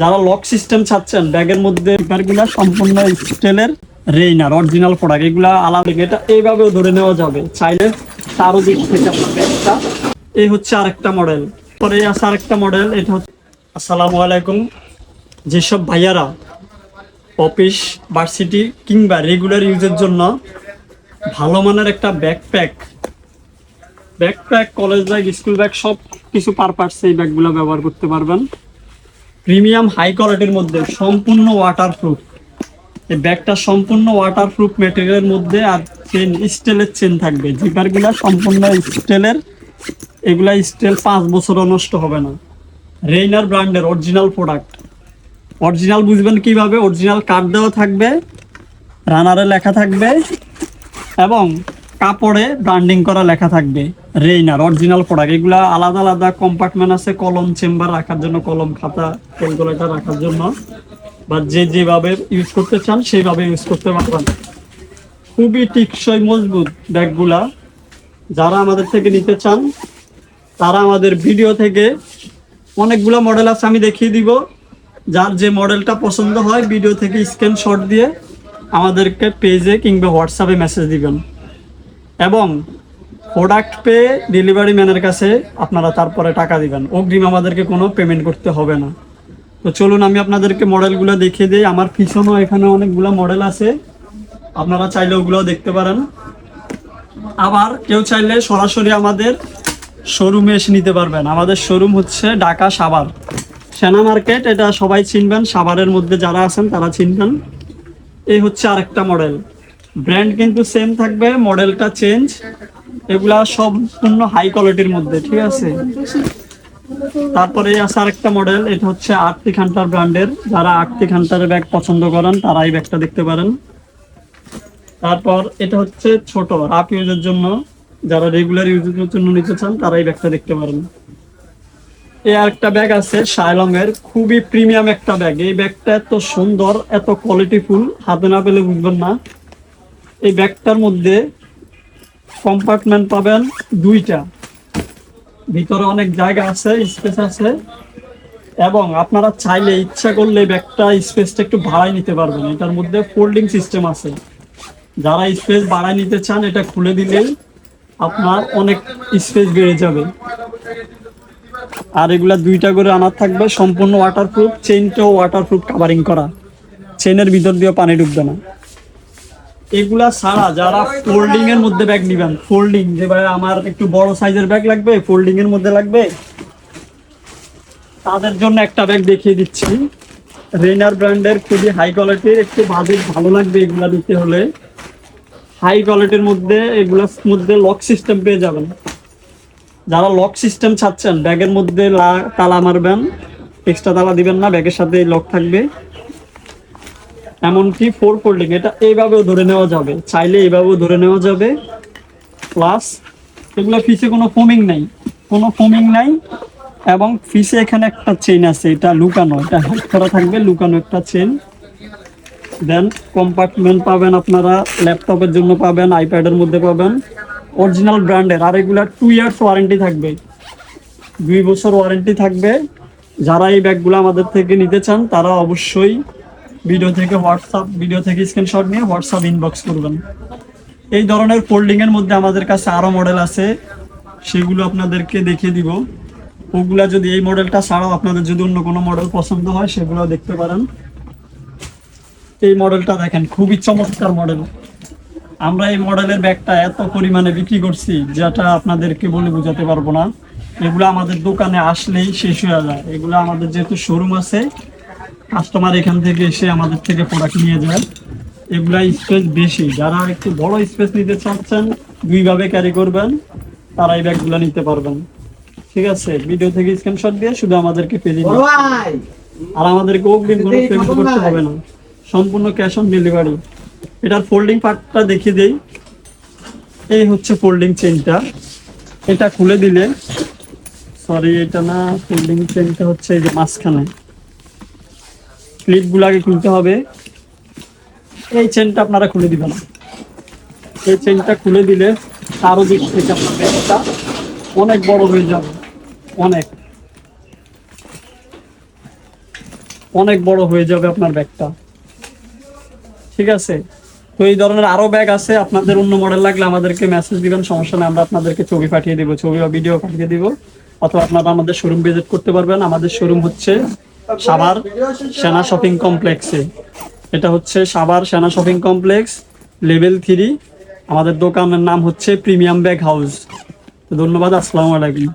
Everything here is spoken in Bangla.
যারা লক সিস্টেম চাচ্ছেন ব্যাগের মধ্যে পেপারগুলা সম্পূর্ণ স্টিলের রেইনার অরিজিনাল প্রোডাক্ট, এগুলা আলাদা। এটা এইভাবেও ধরে নেওয়া যাবে চাইলে তারও দিক থেকে আপনার ব্যাগটা। এই হচ্ছে আরেকটা মডেল। পরে আছে আরেকটা মডেল, এটা হচ্ছে। আসসালামু আলাইকুম। যেসব ভাইয়ারা অফিস, ভার্সিটি কিংবা রেগুলার ইউজের জন্য ভালো মানের একটা backpack, college bag, school bag সব কিছু পারপাসে এই ব্যাগগুলো ব্যবহার করতে পারবেন। প্রিমিয়াম হাই কোয়ালিটির মধ্যে সম্পূর্ণ ওয়াটারপ্রুফ। এই ব্যাগটা সম্পূর্ণ ওয়াটারপ্রুফ ম্যাটেরিয়ালের মধ্যে, আর চেন স্টিলের চেন থাকবে। জিপারগুলো সম্পূর্ণ স্টিলের, এগুলা স্টিল 5 বছরও নষ্ট হবে না। রেইনার ব্র্যান্ডের অরিজিনাল প্রোডাক্ট। অরিজিনাল বুঝবেন কিভাবে? অরিজিনাল কার্ড দেওয়া থাকবে, রানারে লেখা থাকবে এবং কাপড়ে ব্র্যান্ডিং করা লেখা থাকবে রেইনার অরিজিনাল প্রোডাক্ট। এগুলা আলাদা আলাদা কম্পার্টমেন্ট আছে, কলম চেম্বার রাখার জন্য, কলম খাতা ক্যালকুলেটর রাখার জন্য, বা যেভাবে ইউজ করতে চান সেইভাবে ইউজ করতে পারবেন। খুবই টিকসই মজবুত ব্যাগগুলা। যারা আমাদের থেকে নিতে চান তারা আমাদের ভিডিও থেকে অনেকগুলো মডেল আছে, আমি দেখিয়ে দিব। যার যে মডেলটা পছন্দ হয় ভিডিও থেকে স্ক্রিনশট দিয়ে আমাদেরকে পেজে কিংবা হোয়াটসঅ্যাপে মেসেজ দিবেন, এবং প্রোডাক্ট পেয়ে ডেলিভারি ম্যানের কাছে আপনারা তারপরে টাকা দিবেন। অগ্রিম আমাদেরকে কোনো পেমেন্ট করতে হবে না। তো চলুন আমি আপনাদেরকে মডেলগুলো দেখিয়ে দিই। আমার পিছনেও এখানে অনেকগুলো মডেল আছে, আপনারা চাইলে ওগুলো দেখতে পারেন। আবার কেউ চাইলে সরাসরি আমাদের শোরুমে এসে নিতে পারবেন। আমাদের শোরুম হচ্ছে ঢাকা সাভার সেনা মার্কেট, এটা সবাই চিনবেন, সাভারের মধ্যে যারা আছেন তারা চিনবেন। এই হচ্ছে আরেকটা মডেল, ব্র্যান্ড কিন্তু সেম থাকবে, মডেলটা চেঞ্জ। এগুলা সম্পূর্ণ হাই কোয়ালিটির মধ্যে, ঠিক আছে। তারপরে আছে আরেকটা মডেল, এটা হচ্ছে আর্টিক হান্টার ব্র্যান্ডের। যারা আর্টিক হান্টারের ব্যাগ পছন্দ করেন তারা এই ব্যাগটা দেখতে পারেন। তারপর এটা হচ্ছে ছোট রাফ ইউজের জন্য, যারা রেগুলার ইউজের জন্য নিতে চান তারা এই ব্যাগটা দেখতে পারেন। এই আরেকটা ব্যাগ আছে শাইলং এর, খুবই প্রিমিয়াম একটা ব্যাগ। এই ব্যাগটা এত সুন্দর, এত কোয়ালিটিফুল, হাতে না পেলে বুঝবেন না। এই ব্যাগটার মধ্যে কম্পার্টমেন্ট পাবেন 2টা, ভিতরে অনেক জায়গা আছে, স্পেস আছে, এবং আপনারা চাইলে ইচ্ছা করলে ব্যাগটা স্পেসটা একটু বাড়াই নিতে পারবেন। এটার মধ্যে ফোল্ডিং সিস্টেম আছে। যারা স্পেস বাড়াই নিতে চান এটা খুলে দিলেই আপনার অনেক স্পেস বেড়ে যাবে। আর এগুলা 2টা করে আনার থাকবে, সম্পূর্ণ ওয়াটারপ্রুফ, চেইনটাও ওয়াটারপ্রুফ কাভারিং করা, চেইনের ভিতর দিয়ে পানি ঢুকবে না। এগুলা ছাড়া যারা ফোল্ডিং এর মধ্যে ব্যাগ নিবেন, ফোল্ডিং, যে ভাই আমার একটু বড় সাইজের ব্যাগ লাগবে, ফোল্ডিং এর মধ্যে লাগবে, তাদের জন্য একটা ব্যাগ দেখিয়ে দিচ্ছি। রেইনার ব্র্যান্ডের, খুবই হাই কোয়ালিটির, একটু বাজেট ভালো লাগবে এগুলা দিতে হলে। হাই কোয়ালিটির মধ্যে এগুলোর মধ্যে লক সিস্টেম পেয়ে যাবেন। যারা লক সিস্টেম চাচ্ছেন, ব্যাগের মধ্যে তালা মারবেন, এক্সট্রা তালা দিবেন না, ব্যাগের সাথে লক থাকবে। এমনকি 4 ফোল্ডিং, এটা এইভাবেও ধরে নেওয়া যাবে, চাইলে এইভাবেও ধরে নেওয়া যাবে। প্লাস এগুলো ফিসে কোনো ফোমিং নাই, এবং ফিসে এখানে একটা চেইন আছে, এটা লুকানো, এটা হাইড করা থাকবে, লুকানো একটা চেইন। দেন কম্পার্টমেন্ট পাবেন আপনারা, ল্যাপটপের জন্য পাবেন, আইপ্যাডের মধ্যে পাবেন, অরিজিনাল ব্র্যান্ডের। আর এগুলার 2 ইয়ার্স ওয়ারেন্টি থাকবে, 2 বছর ওয়ারেন্টি থাকবে। যারা এই ব্যাগগুলো আমাদের থেকে নিতে চান তারা অবশ্যই ভিডিও থেকে স্ক্রিনশট নিয়ে হোয়াটসঅ্যাপ ইনবক্স করবেন। এই ধরনের ফোল্ডিং এর মধ্যে আমাদের কাছে আরো মডেল আছে, সেগুলো আপনাদেরকে দেখিয়ে দিব। ওগুলা যদি, এই মডেলটা ছাড়াও আপনাদের যদি অন্য কোনো মডেল পছন্দ হয় সেগুলো দেখতে পারেন। এই মডেলটা দেখেন, খুবই চমৎকার মডেল। আমরা এই মডেলের ব্যাগটা এত পরিমাণে বিক্রি করছি যেটা আপনাদেরকে বলে বোঝাতে পারবো না। এগুলো আমাদের দোকানে আসলেই শেষ হয়ে যায়। এগুলো আমাদের যেহেতু শোরুম আছে, কাস্টমার এখান থেকে এসে আমাদের থেকে প্রোডাক্ট নিয়ে যায়। এগুলা স্পেস বেশি, যারা একটু বড় স্পেস নিতে চাচ্ছেন, 2 ভাবে ক্যারি করবেন, তারা এই ব্যাগগুলো নিতে পারবেন। ঠিক আছে, ভিডিও থেকে স্ক্রিনশট দিয়ে শুধু আমাদেরকে পেজে দিন, আর আমাদেরকে অগ্রিম কোনো পেমেন্ট করতে হবে না, সম্পূর্ণ ক্যাশ অন ডেলিভারি। এটার ফোল্ডিং পার্টটা দেখিয়ে দেই। এই হচ্ছে ফোল্ডিং চেইনটা, এটা খুলে দিলে, সরি এটা না, ফোল্ডিং চেইনটা হচ্ছে এই যে মাঝখানে, ক্লিপগুলো আগে খুলতে হবে। এই চেইনটা আপনারা খুলে দিবেন। এই চেইনটা খুলে দিলে আরো দিক থেকে আপনার ব্যাগটা অনেক বড় হয়ে যাবে, অনেক। অনেক বড় হয়ে যাবে আপনার ব্যাগটা। ঠিক আছে, তো এই ধরনের আরো ব্যাগ আছে, আপনাদের অন্য মডেল লাগলে আমাদেরকে মেসেজ দিবেন, সমস্যা নেই, আমরা আপনাদেরকে ছবি পাঠিয়ে দিব, ছবি বা ভিডিও পাঠিয়ে দিব, অথবা আপনারা আমাদের শোরুম ভিজিট করতে পারবেন। আমাদের শোরুম হচ্ছে সাভার সেনা শপিং কমপ্লেক্সে। এটা হচ্ছে সাভার সেনা শপিং কমপ্লেক্স, লেভেল 3। আমাদের দোকানের নাম হচ্ছে প্রিমিয়াম ব্যাগ হাউস। ধন্যবাদ, আসসালামু আলাইকুম।